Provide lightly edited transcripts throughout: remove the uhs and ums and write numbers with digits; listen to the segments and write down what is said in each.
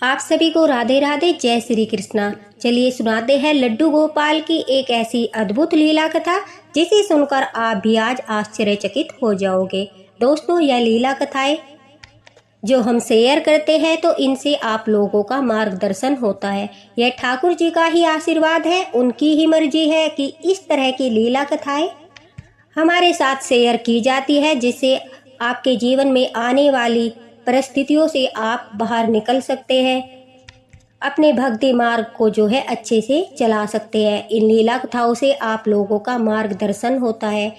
आप सभी को राधे राधे, जय श्री कृष्णा। चलिए सुनाते हैं लड्डू गोपाल की एक ऐसी अद्भुत लीला कथा जिसे सुनकर आप भी आज आश्चर्यचकित हो जाओगे। दोस्तों, यह लीला कथाएं जो हम शेयर करते हैं तो इनसे आप लोगों का मार्गदर्शन होता है। यह ठाकुर जी का ही आशीर्वाद है, उनकी ही मर्जी है कि इस तरह की लीला कथाएं हमारे साथ शेयर की जाती है, जिससे आपके जीवन में आने वाली परिस्थितियों से आप बाहर निकल सकते हैं, अपने भक्ति मार्ग को जो है अच्छे से चला सकते हैं। इन लीला कथाओं से आप लोगों का मार्गदर्शन होता है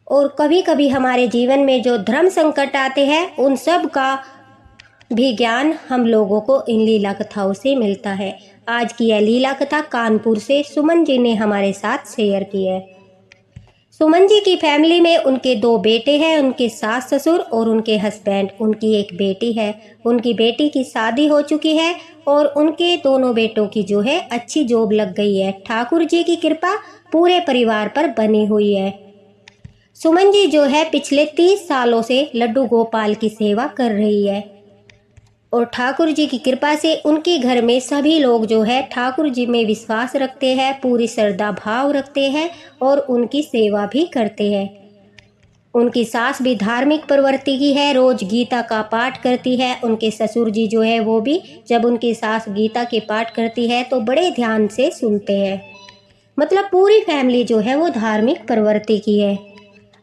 और कभी कभी हमारे जीवन में जो धर्म संकट आते हैं उन सब का भी ज्ञान हम लोगों को इन लीला कथाओं से मिलता है। आज की यह लीला कथा कानपुर से सुमन जी ने हमारे साथ शेयर की है। सुमन जी की फैमिली में उनके 2 बेटे हैं, उनके सास ससुर और उनके हस्बैंड। उनकी एक बेटी है, उनकी बेटी की शादी हो चुकी है और उनके दोनों बेटों की जो है अच्छी जॉब लग गई है। ठाकुर जी की कृपा पूरे परिवार पर बनी हुई है। सुमन जी जो है पिछले 30 सालों से लड्डू गोपाल की सेवा कर रही है और ठाकुर जी की कृपा से उनके घर में सभी लोग जो है ठाकुर जी में विश्वास रखते हैं, पूरी श्रद्धा भाव रखते हैं और उनकी सेवा भी करते हैं। उनकी सास भी धार्मिक प्रवृत्ति की है, रोज गीता का पाठ करती है। उनके ससुर जी जो है वो भी जब उनकी सास गीता के पाठ करती है तो बड़े ध्यान से सुनते हैं। मतलब पूरी फैमिली जो है वो धार्मिक प्रवृत्ति की है।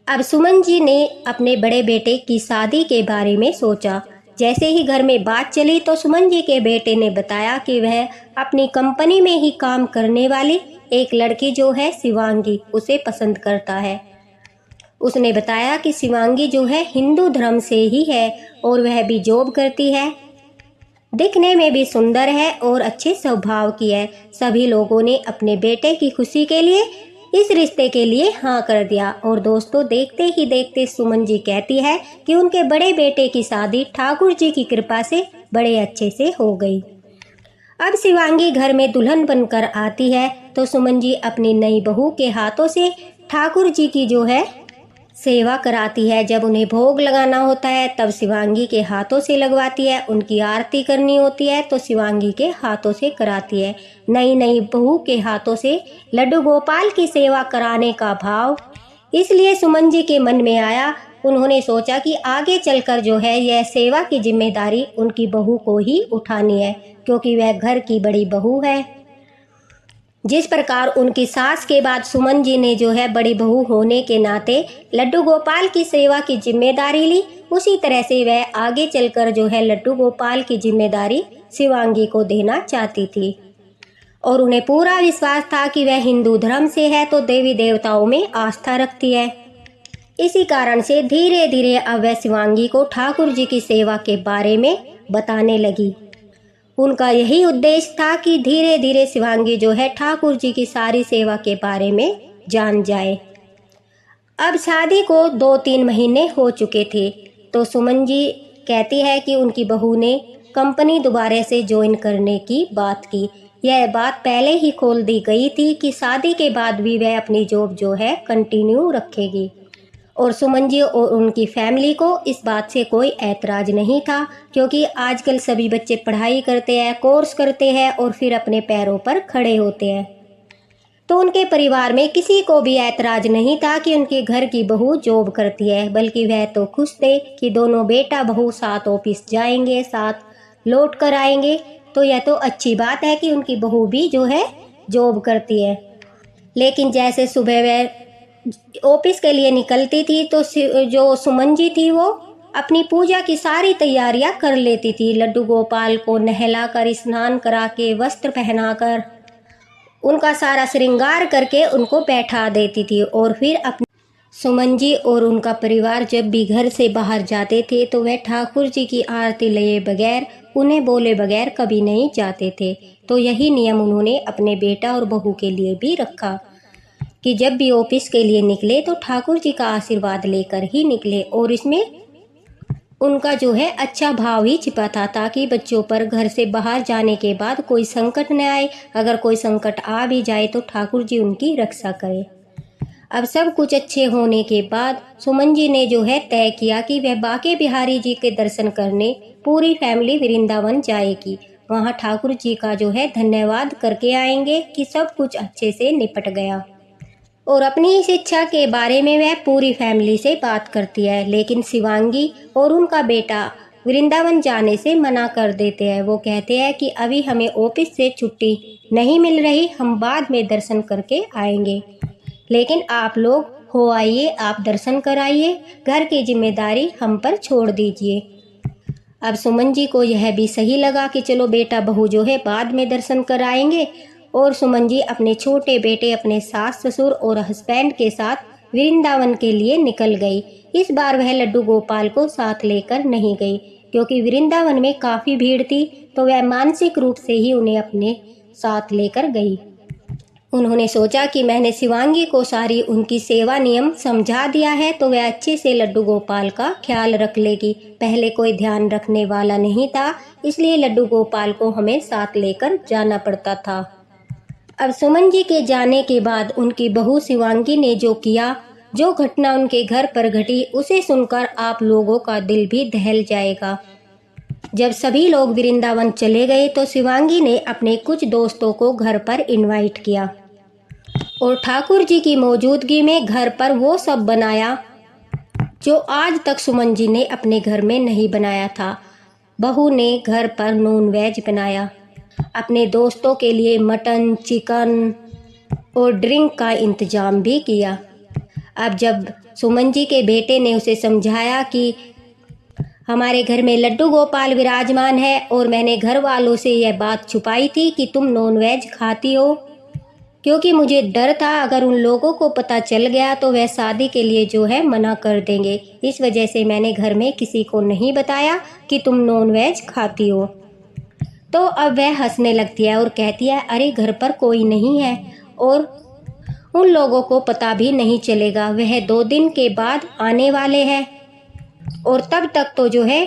अब सुमन जी ने अपने बड़े बेटे की शादी के बारे में सोचा। जैसे ही घर में बात चली तो सुमन जी के बेटे ने बताया कि वह अपनी कंपनी में ही काम करने वाली एक लड़की जो है शिवांगी, उसे पसंद करता है। उसने बताया कि शिवांगी जो है हिंदू धर्म से ही है और वह भी जॉब करती है, दिखने में भी सुंदर है और अच्छे स्वभाव की है। सभी लोगों ने अपने बेटे की खुशी के लिए इस रिश्ते के लिए हाँ कर दिया। और दोस्तों, देखते ही देखते सुमन जी कहती है कि उनके बड़े बेटे की शादी ठाकुर जी की कृपा से बड़े अच्छे से हो गई। अब शिवांगी घर में दुल्हन बनकर आती है तो सुमन जी अपनी नई बहू के हाथों से ठाकुर जी की जो है सेवा कराती है। जब उन्हें भोग लगाना होता है तब शिवांगी के हाथों से लगवाती है, उनकी आरती करनी होती है तो शिवांगी के हाथों से कराती है। नई बहू के हाथों से लड्डू गोपाल की सेवा कराने का भाव इसलिए सुमन जी के मन में आया। उन्होंने सोचा कि आगे चलकर जो है यह सेवा की जिम्मेदारी उनकी बहू को ही उठानी है, क्योंकि वह घर की बड़ी बहू है। जिस प्रकार उनकी सास के बाद सुमन जी ने जो है बड़ी बहू होने के नाते लड्डू गोपाल की सेवा की जिम्मेदारी ली, उसी तरह से वह आगे चलकर जो है लड्डू गोपाल की जिम्मेदारी शिवांगी को देना चाहती थी। और उन्हें पूरा विश्वास था कि वह हिंदू धर्म से है तो देवी देवताओं में आस्था रखती है। इसी कारण से धीरे धीरे अब वह शिवांगी को ठाकुर जी की सेवा के बारे में बताने लगी। उनका यही उद्देश्य था कि धीरे धीरे शिवांगी जो है ठाकुर जी की सारी सेवा के बारे में जान जाए। अब शादी को 2-3 महीने हो चुके थे तो सुमन जी कहती है कि उनकी बहू ने कंपनी दोबारा से ज्वाइन करने की बात की। यह बात पहले ही खोल दी गई थी कि शादी के बाद भी वह अपनी जॉब जो है कंटिन्यू रखेगी और सुमन जी और उनकी फैमिली को इस बात से कोई ऐतराज़ नहीं था, क्योंकि आजकल सभी बच्चे पढ़ाई करते हैं, कोर्स करते हैं और फिर अपने पैरों पर खड़े होते हैं। तो उनके परिवार में किसी को भी ऐतराज़ नहीं था कि उनके घर की बहू जॉब करती है, बल्कि वह तो खुश थे कि दोनों बेटा बहू साथ ऑफिस जाएंगे, साथ लौट कर आएंगे। तो यह तो अच्छी बात है कि उनकी बहू भी जो है जॉब करती है। लेकिन जैसे सुबह वह ऑफिस के लिए निकलती थी तो जो सुमन जी थी वो अपनी पूजा की सारी तैयारियां कर लेती थी। लड्डू गोपाल को नहलाकर, स्नान करा के, वस्त्र पहनाकर, उनका सारा श्रृंगार करके उनको बैठा देती थी। और फिर अपनी सुमन जी और उनका परिवार जब भी घर से बाहर जाते थे तो वह ठाकुर जी की आरती लिए बगैर, उन्हें बोले बगैर कभी नहीं जाते थे। तो यही नियम उन्होंने अपने बेटा और बहू के लिए भी रखा कि जब भी ऑफिस के लिए निकले तो ठाकुर जी का आशीर्वाद लेकर ही निकले। और इसमें उनका जो है अच्छा भाव ही छिपा था, ताकि बच्चों पर घर से बाहर जाने के बाद कोई संकट न आए। अगर कोई संकट आ भी जाए तो ठाकुर जी उनकी रक्षा करें। अब सब कुछ अच्छे होने के बाद सुमन जी ने जो है तय किया कि वह बांके बिहारी जी के दर्शन करने पूरी फैमिली वृंदावन जाएगी। वहाँ ठाकुर जी का जो है धन्यवाद करके आएंगे कि सब कुछ अच्छे से निपट गया। और अपनी इस इच्छा के बारे में वह पूरी फैमिली से बात करती है, लेकिन शिवांगी और उनका बेटा वृंदावन जाने से मना कर देते हैं। वो कहते हैं कि अभी हमें ऑफिस से छुट्टी नहीं मिल रही, हम बाद में दर्शन करके आएंगे, लेकिन आप लोग हो आइए, आप दर्शन कराइए, घर की जिम्मेदारी हम पर छोड़ दीजिए। अब सुमन जी को यह भी सही लगा कि चलो बेटा बहू जो है बाद में दर्शन कराएंगे, और सुमन जी अपने छोटे बेटे, अपने सास ससुर और हस्बैंड के साथ वृंदावन के लिए निकल गई। इस बार वह लड्डू गोपाल को साथ लेकर नहीं गई, क्योंकि वृंदावन में काफ़ी भीड़ थी, तो वह मानसिक रूप से ही उन्हें अपने साथ लेकर गई। उन्होंने सोचा कि मैंने शिवांगी को सारी उनकी सेवा नियम समझा दिया है, तो वह अच्छे से लड्डू गोपाल का ख्याल रख लेगी। पहले कोई ध्यान रखने वाला नहीं था, इसलिए लड्डू गोपाल को हमें साथ लेकर जाना पड़ता था। अब सुमन जी के जाने के बाद उनकी बहू शिवांगी ने जो किया, जो घटना उनके घर पर घटी, उसे सुनकर आप लोगों का दिल भी दहल जाएगा। जब सभी लोग वृंदावन चले गए तो शिवांगी ने अपने कुछ दोस्तों को घर पर इनवाइट किया और ठाकुर जी की मौजूदगी में घर पर वो सब बनाया जो आज तक सुमन जी ने अपने घर में नहीं बनाया था। बहू ने घर पर नॉन वेज बनाया, अपने दोस्तों के लिए मटन, चिकन और ड्रिंक का इंतजाम भी किया। अब जब सुमन जी के बेटे ने उसे समझाया कि हमारे घर में लड्डू गोपाल विराजमान है और मैंने घर वालों से यह बात छुपाई थी कि तुम नॉन वेज खाती हो, क्योंकि मुझे डर था अगर उन लोगों को पता चल गया तो वह शादी के लिए जो है मना कर देंगे, इस वजह से मैंने घर में किसी को नहीं बताया कि तुम नॉन वेज खाती हो। तो अब वह हंसने लगती है और कहती है, अरे घर पर कोई नहीं है और उन लोगों को पता भी नहीं चलेगा, वह 2 दिन के बाद आने वाले हैं और तब तक तो जो है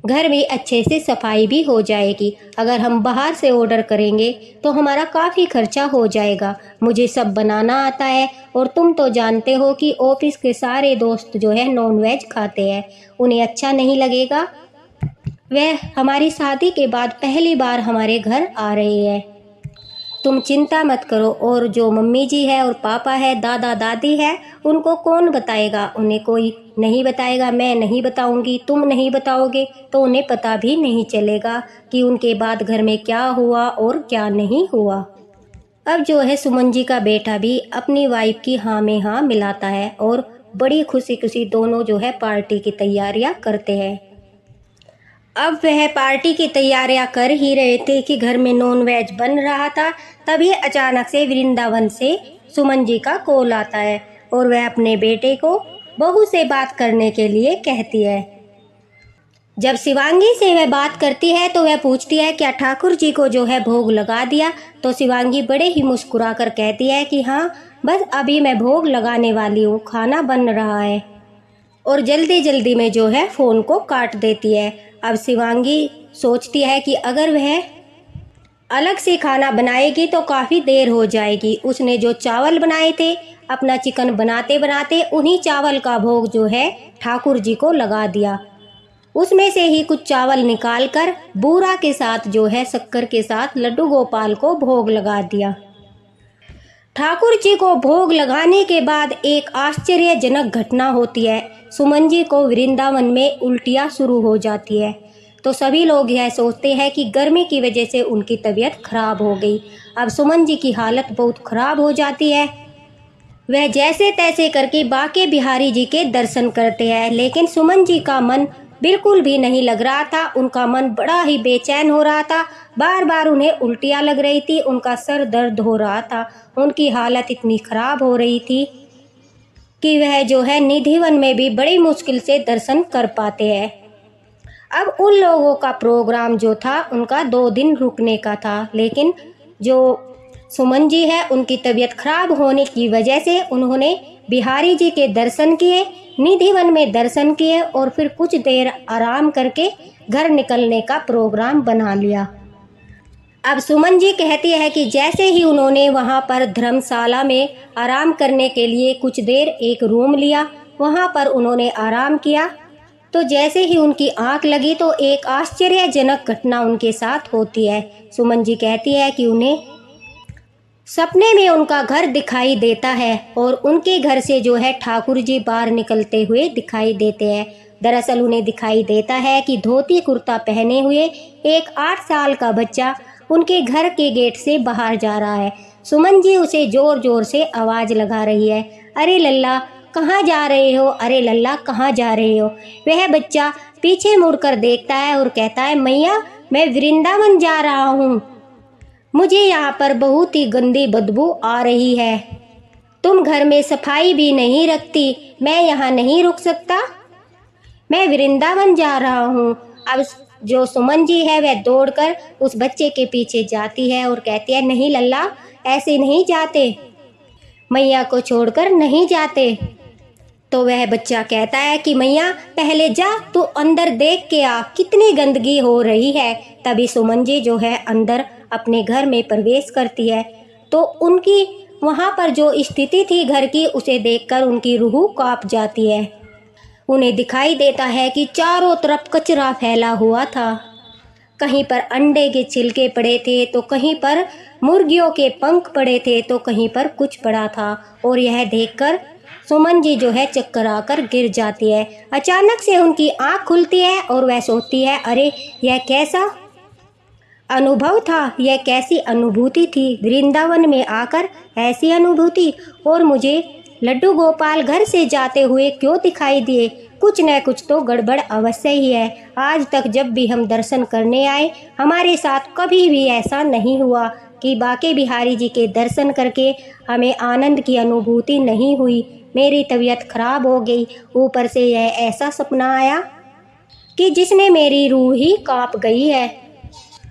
घर में अच्छे से सफाई भी हो जाएगी। अगर हम बाहर से ऑर्डर करेंगे तो हमारा काफ़ी खर्चा हो जाएगा। मुझे सब बनाना आता है और तुम तो जानते हो कि ऑफिस के सारे दोस्त जो है नॉन वेज खाते हैं, उन्हें अच्छा नहीं लगेगा। वह हमारी शादी के बाद पहली बार हमारे घर आ रहे हैं, तुम चिंता मत करो। और जो मम्मी जी है और पापा है, दादा दादी है, उनको कौन बताएगा? उन्हें कोई नहीं बताएगा, मैं नहीं बताऊंगी, तुम नहीं बताओगे तो उन्हें पता भी नहीं चलेगा कि उनके बाद घर में क्या हुआ और क्या नहीं हुआ। अब जो है सुमन जी का बेटा भी अपनी वाइफ की हाँ में हाँ मिलाता है और बड़ी खुशी खुशी दोनों जो है पार्टी की तैयारियां करते हैं। अब वह पार्टी की तैयारियां कर ही रहे थे कि घर में नॉन वेज बन रहा था, तभी अचानक से वृंदावन से सुमन जी का कॉल आता है और वह अपने बेटे को बहू से बात करने के लिए कहती है। जब शिवांगी से वह बात करती है तो वह पूछती है क्या ठाकुर जी को जो है भोग लगा दिया? तो शिवांगी बड़े ही मुस्कुरा कर कहती है कि हाँ, बस अभी मैं भोग लगाने वाली हूँ, खाना बन रहा है, और जल्दी जल्दी में जो है फ़ोन को काट देती है। अब शिवांगी सोचती है कि अगर वह अलग से खाना बनाएगी तो काफ़ी देर हो जाएगी। उसने जो चावल बनाए थे, अपना चिकन बनाते बनाते उन्हीं चावल का भोग जो है ठाकुर जी को लगा दिया। उसमें से ही कुछ चावल निकाल कर बूरा के साथ जो है शक्कर के साथ लड्डू गोपाल को भोग लगा दिया। ठाकुर जी को भोग लगाने के बाद एक आश्चर्यजनक घटना होती है। सुमन जी को वृंदावन में उल्टियाँ शुरू हो जाती है, तो सभी लोग यह सोचते हैं कि गर्मी की वजह से उनकी तबीयत खराब हो गई। अब सुमन जी की हालत बहुत खराब हो जाती है। वह जैसे तैसे करके बांके बिहारी जी के दर्शन करते हैं, लेकिन सुमन जी का मन बिल्कुल भी नहीं लग रहा था। उनका मन बड़ा ही बेचैन हो रहा था, बार बार उन्हें उल्टियाँ लग रही थी, उनका सर दर्द हो रहा था, उनकी हालत इतनी खराब हो रही थी कि वह जो है निधिवन में भी बड़ी मुश्किल से दर्शन कर पाते हैं। अब उन लोगों का प्रोग्राम जो था उनका 2 दिन रुकने का था, लेकिन जो सुमन जी है उनकी तबीयत खराब होने की वजह से उन्होंने बिहारी जी के दर्शन किए, निधिवन में दर्शन किए और फिर कुछ देर आराम करके घर निकलने का प्रोग्राम बना लिया। अब सुमन जी कहती है कि जैसे ही उन्होंने वहाँ पर धर्मशाला में आराम करने के लिए कुछ देर एक रूम लिया, वहाँ पर उन्होंने आराम किया, तो जैसे ही उनकी आंख लगी तो एक आश्चर्यजनक घटना उनके साथ होती है। सुमन जी कहती है कि उन्हें सपने में उनका घर दिखाई देता है और उनके घर से जो है ठाकुर जी बाहर निकलते हुए दिखाई देते हैं। दरअसल उन्हें दिखाई देता है कि धोती कुर्ता पहने हुए एक 8 साल का बच्चा उनके घर के गेट से बाहर जा रहा है। सुमन जी उसे जोर जोर से आवाज़ लगा रही है, अरे लल्ला कहाँ जा रहे हो, अरे लल्ला कहाँ जा रहे हो। वह बच्चा पीछे मुड़कर देखता है और कहता है, मैया मैं वृंदावन जा रहा हूँ, मुझे यहाँ पर बहुत ही गंदी बदबू आ रही है, तुम घर में सफाई भी नहीं रखती, मैं यहाँ नहीं रुक सकता, मैं वृंदावन जा रहा हूँ। अब जो सुमन जी है वह दौड़कर उस बच्चे के पीछे जाती है और कहती है, नहीं लल्ला ऐसे नहीं जाते, मैया को छोड़कर नहीं जाते। तो वह बच्चा कहता है कि मैया पहले जा तू अंदर देख के आ, कितनी गंदगी हो रही है। तभी सुमन जी जो है अंदर अपने घर में प्रवेश करती है, तो उनकी वहाँ पर जो स्थिति थी घर की, उसे देखकर उनकी रूह कांप जाती है। उन्हें दिखाई देता है कि चारों तरफ कचरा फैला हुआ था, कहीं पर अंडे के छिलके पड़े थे, तो कहीं पर मुर्गियों के पंख पड़े थे, तो कहीं पर कुछ पड़ा था। और यह देखकर सुमन जी जो है चक्कर आकर गिर जाती है। अचानक से उनकी आंख खुलती है और वह सोचती है, अरे यह कैसा अनुभव था, यह कैसी अनुभूति थी, वृंदावन में आकर ऐसी अनुभूति, और मुझे लड्डू गोपाल घर से जाते हुए क्यों दिखाई दिए, कुछ न कुछ तो गड़बड़ अवश्य ही है। आज तक जब भी हम दर्शन करने आए हमारे साथ कभी भी ऐसा नहीं हुआ कि बांके बिहारी जी के दर्शन करके हमें आनंद की अनुभूति नहीं हुई। मेरी तबीयत खराब हो गई, ऊपर से यह ऐसा सपना आया कि जिसने मेरी रूह ही कांप गई है।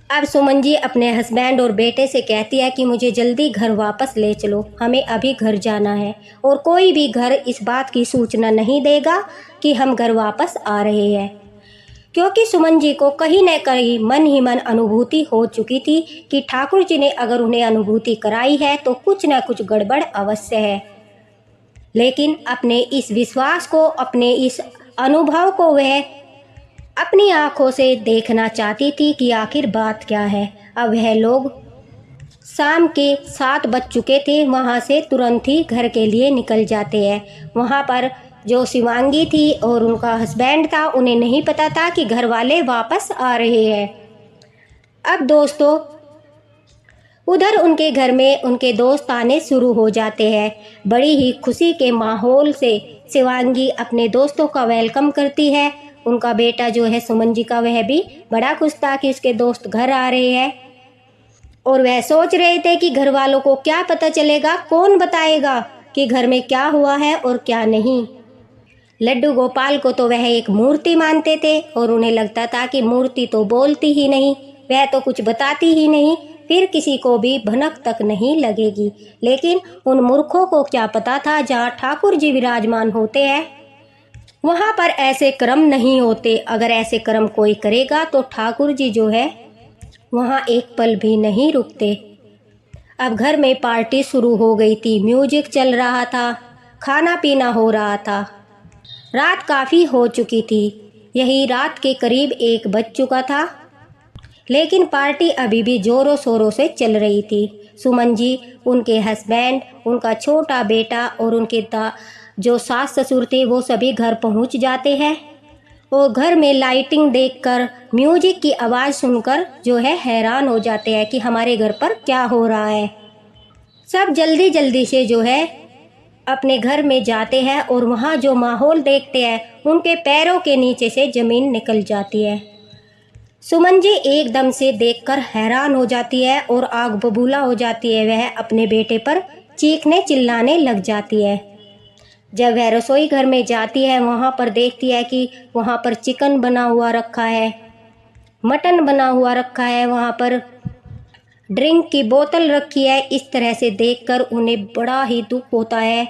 अब सुमन जी अपने हस्बैंड और बेटे से कहती है कि मुझे जल्दी घर वापस ले चलो, हमें अभी घर जाना है, और कोई भी घर इस बात की सूचना नहीं देगा कि हम घर वापस आ रहे हैं, क्योंकि सुमन जी को कहीं न कहीं मन ही मन अनुभूति हो चुकी थी कि ठाकुर जी ने अगर उन्हें अनुभूति कराई है तो कुछ न कुछ गड़बड़ अवश्य है। लेकिन अपने इस विश्वास को, अपने इस अनुभव को वह अपनी आंखों से देखना चाहती थी कि आखिर बात क्या है। अब वह लोग शाम के 7 बज चुके थे, वहाँ से तुरंत ही घर के लिए निकल जाते हैं। वहाँ पर जो शिवांगी थी और उनका हस्बैंड था, उन्हें नहीं पता था कि घर वाले वापस आ रहे हैं। अब दोस्तों उधर उनके घर में उनके दोस्त आने शुरू हो जाते हैं। बड़ी ही खुशी के माहौल से शिवांगी अपने दोस्तों का वेलकम करती है। उनका बेटा जो है सुमन जी का, वह भी बड़ा खुश था कि उसके दोस्त घर आ रहे हैं, और वह सोच रहे थे कि घर वालों को क्या पता चलेगा, कौन बताएगा कि घर में क्या हुआ है और क्या नहीं। लड्डू गोपाल को तो वह एक मूर्ति मानते थे और उन्हें लगता था कि मूर्ति तो बोलती ही नहीं, वह तो कुछ बताती ही नहीं, फिर किसी को भी भनक तक नहीं लगेगी। लेकिन उन मूर्खों को क्या पता था, जहाँ ठाकुर जी विराजमान होते हैं वहाँ पर ऐसे कर्म नहीं होते। अगर ऐसे कर्म कोई करेगा तो ठाकुर जी जो है वहाँ एक पल भी नहीं रुकते। अब घर में पार्टी शुरू हो गई थी, म्यूजिक चल रहा था, खाना पीना हो रहा था, रात काफ़ी हो चुकी थी, यही रात के करीब 1 बज चुका था, लेकिन पार्टी अभी भी ज़ोरों शोरों से चल रही थी। सुमन जी, उनके हस्बैंड, उनका छोटा बेटा और उनके जो सास ससुर थे वो सभी घर पहुंच जाते हैं, और घर में लाइटिंग देखकर, म्यूजिक की आवाज़ सुनकर जो है हैरान हो जाते हैं कि हमारे घर पर क्या हो रहा है। सब जल्दी जल्दी से जो है अपने घर में जाते हैं और वहाँ जो माहौल देखते हैं उनके पैरों के नीचे से ज़मीन निकल जाती है। सुमन जी एकदम से देखकर हैरान हो जाती है और आग बबूला हो जाती है। वह अपने बेटे पर चीखने चिल्लाने लग जाती है। जब वह रसोई घर में जाती है, वहाँ पर देखती है कि वहाँ पर चिकन बना हुआ रखा है, मटन बना हुआ रखा है, वहाँ पर ड्रिंक की बोतल रखी है। इस तरह से देखकर उन्हें बड़ा ही दुख होता है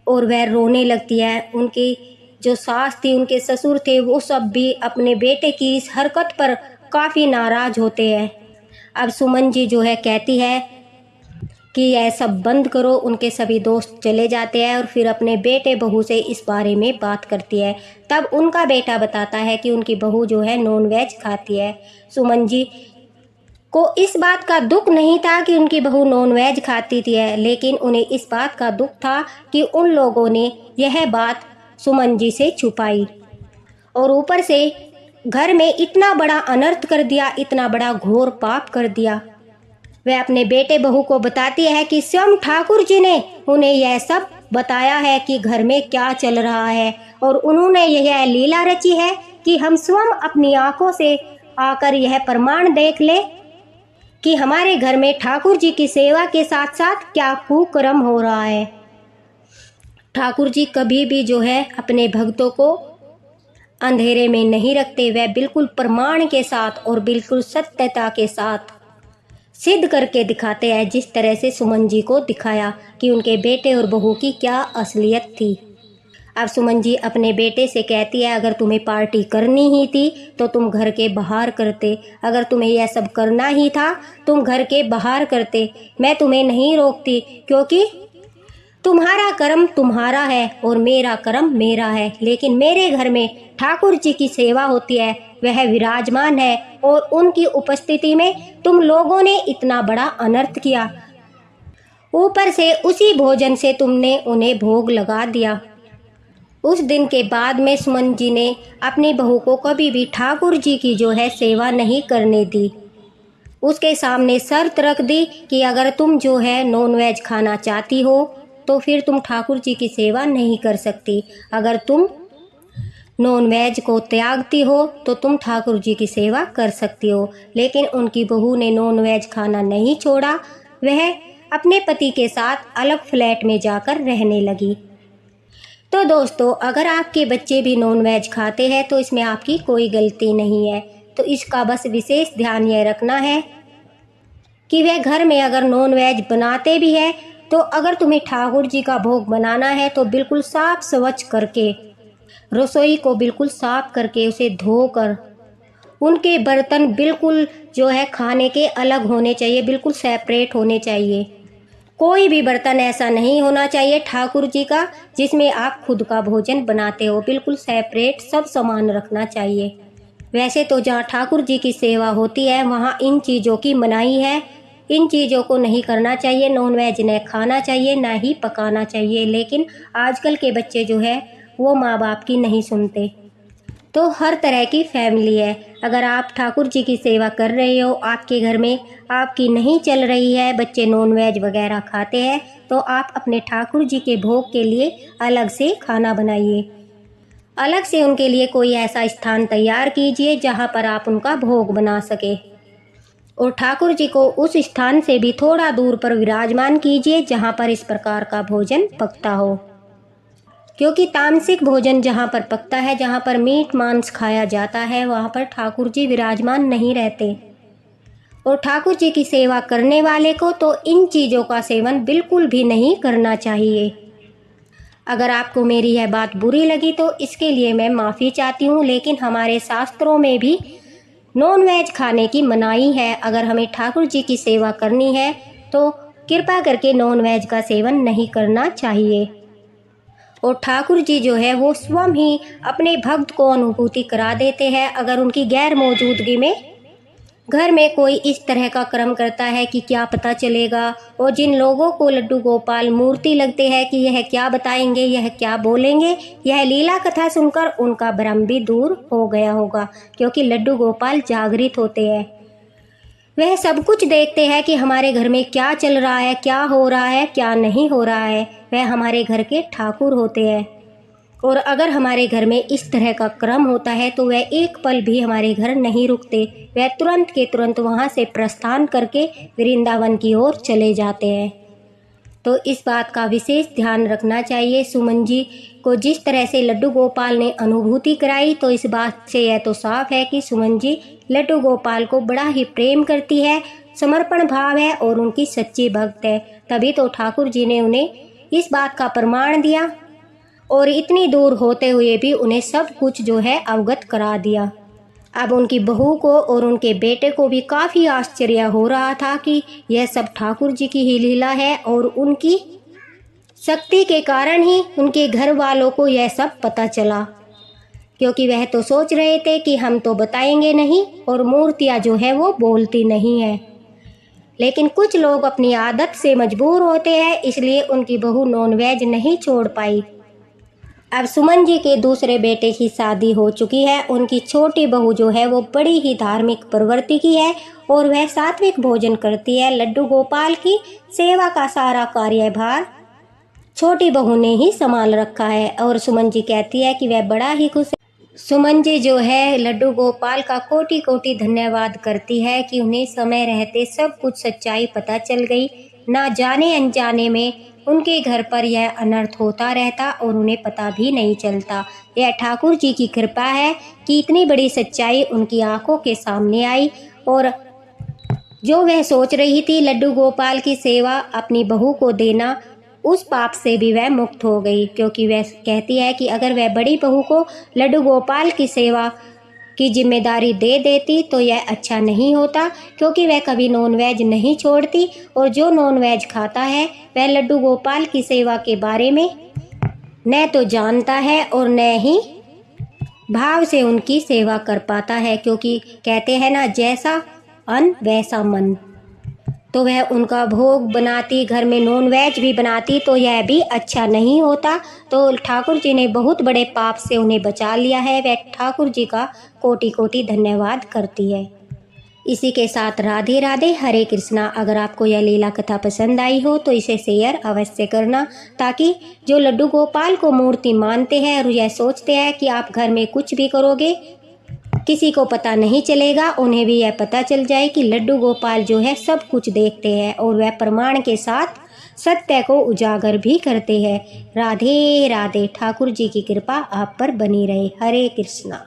और वह रोने लगती है। उनकी जो सास थी, उनके ससुर थे, वो सब भी अपने बेटे की इस हरकत पर काफ़ी नाराज़ होते हैं। अब सुमन जी जो है कहती है कि यह सब बंद करो। उनके सभी दोस्त चले जाते हैं और फिर अपने बेटे बहू से इस बारे में बात करती है। तब उनका बेटा बताता है कि उनकी बहू जो है नॉन वेज खाती है। सुमन जी को इस बात का दुख नहीं था कि उनकी बहू नॉन वेज खाती थी, लेकिन उन्हें इस बात का दुख था कि उन लोगों ने यह बात सुमन जी से छुपाई और ऊपर से घर में इतना बड़ा अनर्थ कर दिया, इतना बड़ा घोर पाप कर दिया। वह अपने बेटे बहू को बताती है कि स्वयं ठाकुर जी ने उन्हें यह सब बताया है कि घर में क्या चल रहा है और उन्होंने यह लीला रची है कि हम स्वयं अपनी आंखों से आकर यह प्रमाण देख ले कि हमारे घर में ठाकुर जी की सेवा के साथ साथ क्या कुकर्म हो रहा है। ठाकुर जी कभी भी जो है अपने भक्तों को अंधेरे में नहीं रखते। वह बिल्कुल प्रमाण के साथ और बिल्कुल सत्यता के साथ सिद्ध करके दिखाते हैं, जिस तरह से सुमन जी को दिखाया कि उनके बेटे और बहू की क्या असलियत थी। अब सुमन जी अपने बेटे से कहती है, अगर तुम्हें पार्टी करनी ही थी तो तुम घर के बाहर करते, अगर तुम्हें यह सब करना ही था तुम घर के बाहर करते, मैं तुम्हें नहीं रोकती, क्योंकि तुम्हारा कर्म तुम्हारा है और मेरा कर्म मेरा है। लेकिन मेरे घर में ठाकुर जी की सेवा होती है, वह विराजमान है और उनकी उपस्थिति में तुम लोगों ने इतना बड़ा अनर्थ किया। ऊपर से उसी भोजन से तुमने उन्हें भोग लगा दिया। उस दिन के बाद में सुमन जी ने अपनी बहू को कभी भी ठाकुर जी की जो है सेवा नहीं करने दी। उसके सामने शर्त रख दी कि अगर तुम जो है नॉन वेज खाना चाहती हो तो फिर तुम ठाकुर जी की सेवा नहीं कर सकती, अगर तुम नॉन वेज को त्यागती हो तो तुम ठाकुर जी की सेवा कर सकती हो। लेकिन उनकी बहू ने नॉन वेज खाना नहीं छोड़ा, वह अपने पति के साथ अलग फ्लैट में जाकर रहने लगी। तो दोस्तों, अगर आपके बच्चे भी नॉन वेज खाते हैं तो इसमें आपकी कोई गलती नहीं है। तो इसका बस विशेष ध्यान यह रखना है कि वह घर में अगर नॉन वेज बनाते भी है तो अगर तुम्हें ठाकुर जी का भोग बनाना है तो बिल्कुल साफ स्वच्छ करके, रसोई को बिल्कुल साफ करके, उसे धोकर, उनके बर्तन बिल्कुल जो है खाने के अलग होने चाहिए, बिल्कुल सेपरेट होने चाहिए। कोई भी बर्तन ऐसा नहीं होना चाहिए ठाकुर जी का जिसमें आप खुद का भोजन बनाते हो, बिल्कुल सेपरेट सब सामान रखना चाहिए। वैसे तो जहाँ ठाकुर जी की सेवा होती है वहाँ इन चीज़ों की मनाही है, इन चीज़ों को नहीं करना चाहिए। नॉन वेज न खाना चाहिए, ना ही पकाना चाहिए। लेकिन आजकल के बच्चे जो है वो माँ बाप की नहीं सुनते। तो हर तरह की फैमिली है, अगर आप ठाकुर जी की सेवा कर रहे हो, आपके घर में आपकी नहीं चल रही है, बच्चे नॉन वेज वगैरह खाते हैं, तो आप अपने ठाकुर जी के भोग के लिए अलग से खाना बनाइए, अलग से उनके लिए कोई ऐसा स्थान तैयार कीजिए जहाँ पर आप उनका भोग बना सके और ठाकुर जी को उस स्थान से भी थोड़ा दूर पर विराजमान कीजिए जहाँ पर इस प्रकार का भोजन पकता हो। क्योंकि तामसिक भोजन जहाँ पर पकता है, जहाँ पर मीट मांस खाया जाता है, वहाँ पर ठाकुर जी विराजमान नहीं रहते। और ठाकुर जी की सेवा करने वाले को तो इन चीज़ों का सेवन बिल्कुल भी नहीं करना चाहिए। अगर आपको मेरी यह बात बुरी लगी तो इसके लिए मैं माफ़ी चाहती हूँ, लेकिन हमारे शास्त्रों में भी नॉन वेज खाने की मनाही है। अगर हमें ठाकुर जी की सेवा करनी है तो कृपा करके नॉन वेज का सेवन नहीं करना चाहिए। और ठाकुर जी जो है वो स्वयं ही अपने भक्त को अनुभूति करा देते हैं। अगर उनकी गैर मौजूदगी में घर में कोई इस तरह का कर्म करता है कि क्या पता चलेगा। और जिन लोगों को लड्डू गोपाल मूर्ति लगते हैं कि यह क्या बताएंगे, यह क्या बोलेंगे, यह लीला कथा सुनकर उनका भ्रम भी दूर हो गया होगा, क्योंकि लड्डू गोपाल जागृत होते हैं। वह सब कुछ देखते हैं कि हमारे घर में क्या चल रहा है, क्या हो रहा है, क्या नहीं हो रहा है। वह हमारे घर के ठाकुर होते हैं और अगर हमारे घर में इस तरह का क्रम होता है तो वह एक पल भी हमारे घर नहीं रुकते, वह तुरंत के तुरंत वहाँ से प्रस्थान करके वृंदावन की ओर चले जाते हैं। तो इस बात का विशेष ध्यान रखना चाहिए। सुमन जी को जिस तरह से लड्डू गोपाल ने अनुभूति कराई, तो इस बात से यह तो साफ है कि सुमन जी लड्डू गोपाल को बड़ा ही प्रेम करती है, समर्पण भाव है और उनकी सच्ची भक्त है। तभी तो ठाकुर जी ने उन्हें इस बात का प्रमाण दिया और इतनी दूर होते हुए भी उन्हें सब कुछ जो है अवगत करा दिया। अब उनकी बहू को और उनके बेटे को भी काफ़ी आश्चर्य हो रहा था कि यह सब ठाकुर जी की ही लीला है और उनकी शक्ति के कारण ही उनके घर वालों को यह सब पता चला, क्योंकि वह तो सोच रहे थे कि हम तो बताएंगे नहीं और मूर्तियाँ जो है वो बोलती नहीं है। लेकिन कुछ लोग अपनी आदत से मजबूर होते हैं, इसलिए उनकी बहू नॉनवेज नहीं छोड़ पाई। अब सुमन जी के दूसरे बेटे की शादी हो चुकी है। उनकी छोटी बहू जो है वो बड़ी ही धार्मिक प्रवृत्ति की है और वह सात्विक भोजन करती है। लड्डू गोपाल की सेवा का सारा कार्यभार छोटी बहू ने ही संभाल रखा है और सुमन जी कहती है कि वह बड़ा ही खुश है। सुमन जी जो है लड्डू गोपाल का कोटि कोटि धन्यवाद करती है कि उन्हें समय रहते सब कुछ सच्चाई पता चल गई। ना जाने अनजाने में उनके घर पर यह अनर्थ होता रहता और उन्हें पता भी नहीं चलता। यह ठाकुर जी की कृपा है कि इतनी बड़ी सच्चाई उनकी आंखों के सामने आई और जो वह सोच रही थी लड्डू गोपाल की सेवा अपनी बहू को देना, उस पाप से भी वह मुक्त हो गई, क्योंकि वह कहती है कि अगर वह बड़ी बहू को लड्डू गोपाल की सेवा की जिम्मेदारी दे देती तो यह अच्छा नहीं होता, क्योंकि वह कभी नॉनवेज नहीं छोड़ती और जो नॉनवेज खाता है वह लड्डू गोपाल की सेवा के बारे में न तो जानता है और न ही भाव से उनकी सेवा कर पाता है, क्योंकि कहते हैं ना, जैसा अन्न वैसा मन। तो वह उनका भोग बनाती, घर में नॉनवेज भी बनाती, तो यह भी अच्छा नहीं होता। तो ठाकुर जी ने बहुत बड़े पाप से उन्हें बचा लिया है। वह ठाकुर जी का कोटि कोटि धन्यवाद करती है। इसी के साथ राधे राधे, हरे कृष्णा। अगर आपको यह लीला कथा पसंद आई हो तो इसे शेयर अवश्य करना, ताकि जो लड्डू गोपाल को मूर्ति मानते हैं और यह सोचते हैं कि आप घर में कुछ भी करोगे किसी को पता नहीं चलेगा, उन्हें भी यह पता चल जाए कि लड्डू गोपाल जो है सब कुछ देखते हैं और वह प्रमाण के साथ सत्य को उजागर भी करते हैं। राधे राधे। ठाकुर जी की कृपा आप पर बनी रहे। हरे कृष्णा।